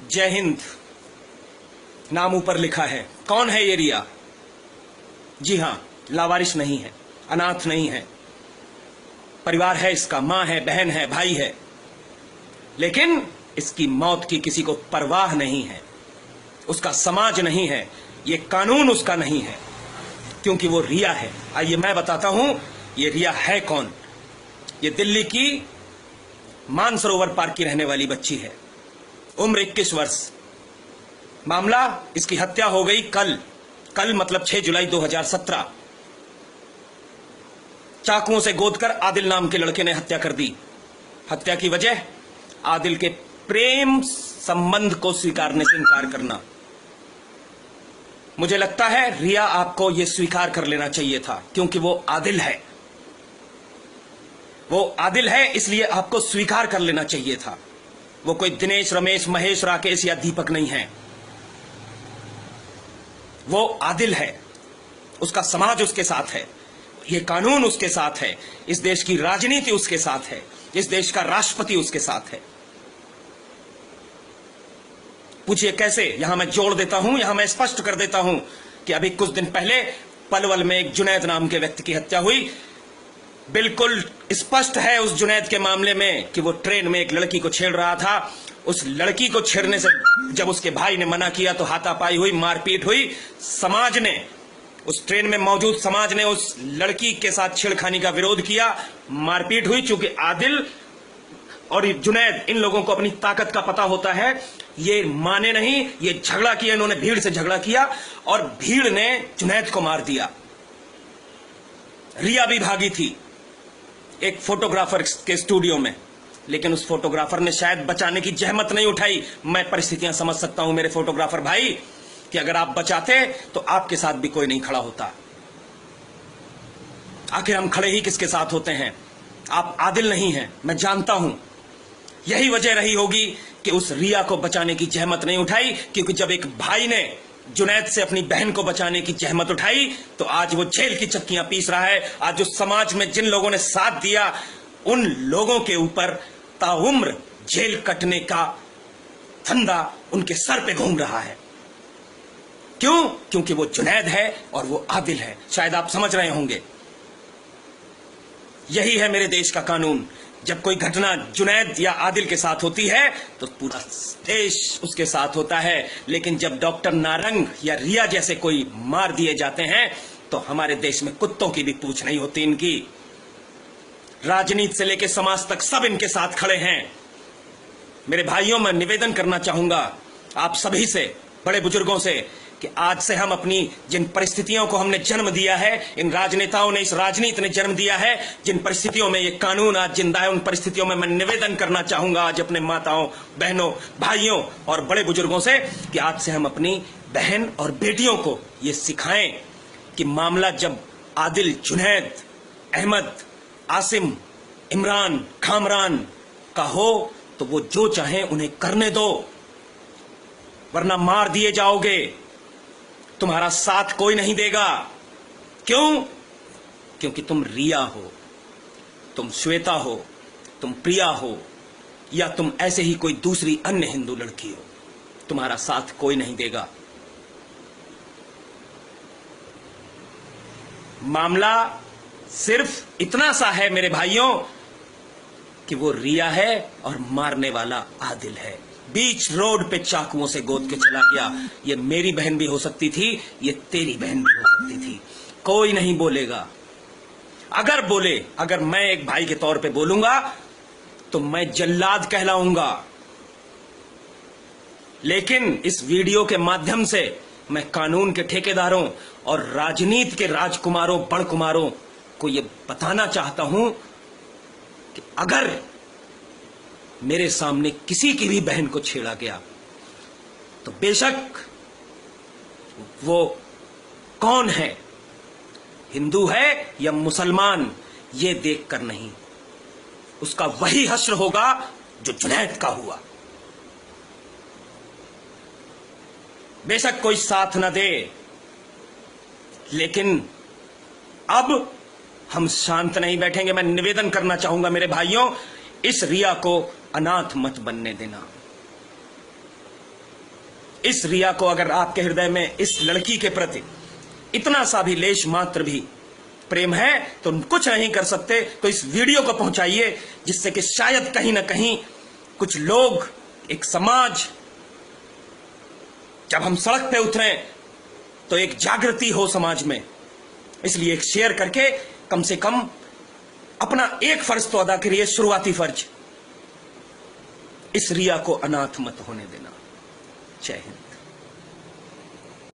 जय हिंद नाम ऊपर लिखा है। कौन है ये रिया? जी हां, लावारिस नहीं है, अनाथ नहीं है, परिवार है इसका, मां है, बहन है, भाई है, लेकिन इसकी मौत की किसी को परवाह नहीं है। उसका समाज नहीं है, ये कानून उसका नहीं है, क्योंकि वो रिया है। आइए मैं बताता हूं ये रिया है कौन। ये दिल्ली की मानसरोवर पार्क की रहने वाली बच्ची है, उम्र 21 वर्ष। मामला, इसकी हत्या हो गई कल मतलब 6 जुलाई 2017। चाकुओं से गोदकर आदिल नाम के लड़के ने हत्या कर दी। हत्या की वजह आदिल के प्रेम संबंध को स्वीकारने से इनकार करना। मुझे लगता है रिया आपको यह स्वीकार कर लेना चाहिए था, क्योंकि वो आदिल है। वो आदिल है, इसलिए आपको स्वीकार कर लेना चाहिए था। वो कोई दिनेश, रमेश, महेश, राकेश या दीपक नहीं है। वो आदिल है, उसका समाज उसके साथ है, ये कानून उसके साथ है, इस देश की राजनीति उसके साथ है, इस देश का राष्ट्रपति उसके साथ है। पूछिए कैसे? यहां मैं जोड़ देता हूं, यहां मैं स्पष्ट कर देता हूं कि अभी कुछ दिन पहले पलवल में एक जुनैद नाम के व्यक्ति की हत्या हुई। बिल्कुल स्पष्ट है उस जुनैद के मामले में कि वो ट्रेन में एक लड़की को छेड़ रहा था। उस लड़की को छेड़ने से जब उसके भाई ने मना किया तो हाथापाई हुई, मारपीट हुई। समाज ने, उस ट्रेन में मौजूद समाज ने उस लड़की के साथ छेड़खानी का विरोध किया, मारपीट हुई। चूंकि आदिल और जुनैद, इन लोगों को अपनी ताकत का पता होता है, ये माने नहीं, ये झगड़ा किया, इन्होंने भीड़ से झगड़ा किया और भीड़ ने जुनैद को मार दिया। रिया भी भागी थी एक फोटोग्राफर के स्टूडियो में, लेकिन उस फोटोग्राफर ने शायद बचाने की जहमत नहीं उठाई। मैं परिस्थितियां समझ सकता हूं मेरे फोटोग्राफर भाई, कि अगर आप बचाते तो आपके साथ भी कोई नहीं खड़ा होता। आखिर हम खड़े ही किसके साथ होते हैं? आप आदिल नहीं हैं, मैं जानता हूं। यही वजह रही होगी कि उस रिया को बचाने की जहमत नहीं उठाई, क्योंकि जब एक भाई ने जुनैद से अपनी बहन को बचाने की जहमत उठाई तो आज वो जेल की चक्कियां पीस रहा है। आज उस समाज में जिन लोगों ने साथ दिया, उन लोगों के ऊपर ताउम्र जेल कटने का फंदा उनके सर पे घूम रहा है। क्यों? क्योंकि वो जुनैद है और वो आदिल है। शायद आप समझ रहे होंगे। यही है मेरे देश का कानून। जब कोई घटना जुनैद या आदिल के साथ होती है तो पूरा देश उसके साथ होता है, लेकिन जब डॉक्टर नारंग या रिया जैसे कोई मार दिए जाते हैं तो हमारे देश में कुत्तों की भी पूछ नहीं होती इनकी। राजनीति से लेकर समाज तक सब इनके साथ खड़े हैं। मेरे भाइयों, मैं निवेदन करना चाहूंगा आप सभी से, बड़े बुजुर्गों से, कि आज से हम अपनी जिन परिस्थितियों को हमने जन्म दिया है, इन राजनेताओं ने, इस राजनीति ने जन्म दिया है, जिन परिस्थितियों में ये कानून आज जिंदा है, उन परिस्थितियों में मैं निवेदन करना चाहूंगा आज अपने माताओं, बहनों, भाइयों और बड़े बुजुर्गों से कि आज से हम अपनी बहन और बेटियों को ये सिखाएं कि मामला जब आदिल, जुनैद, अहमद, आसिम, इमरान, खामरान का हो तो वो जो चाहें उन्हें करने दो, वरना मार दिए जाओगे। तुम्हारा साथ कोई नहीं देगा। क्यों? क्योंकि तुम रिया हो, तुम श्वेता हो, तुम प्रिया हो, या तुम ऐसे ही कोई दूसरी अन्य हिंदू लड़की हो। तुम्हारा साथ कोई नहीं देगा। मामला सिर्फ इतना सा है मेरे भाइयों कि वो रिया है और मारने वाला आदिल है। बीच रोड पे चाकुओं से गोद के चला गया। ये मेरी बहन भी हो सकती थी, ये तेरी बहन भी हो सकती थी। कोई नहीं बोलेगा। अगर बोले, अगर मैं एक भाई के तौर पे बोलूंगा तो मैं जल्लाद कहलाऊंगा। लेकिन इस वीडियो के माध्यम से मैं कानून के ठेकेदारों और राजनीति के राजकुमारों, बड़कुमारों को यह बताना चाहता हूं कि अगर मेरे सामने किसी की भी बहन को छेड़ा गया तो बेशक वो कौन है, हिंदू है या मुसलमान, ये देखकर नहीं, उसका वही हश्र होगा जो जुनैद का हुआ। बेशक कोई साथ न दे, लेकिन अब हम शांत नहीं बैठेंगे। मैं निवेदन करना चाहूंगा मेरे भाइयों, इस रिया को अनाथ मत बनने देना। इस रिया को अगर आपके हृदय में इस लड़की के प्रति इतना सा भी लेश मात्र भी प्रेम है तो कुछ नहीं कर सकते तो इस वीडियो को पहुंचाइए, जिससे कि शायद कहीं ना कहीं कुछ लोग, एक समाज, जब हम सड़क पे उतरे तो एक जागृति हो समाज में। इसलिए एक शेयर करके कम से कम अपना एक फर्ज तो अदा करिए, शुरुआती फर्ज, इस रिया को अनाथ मत होने देना। जय हिंद।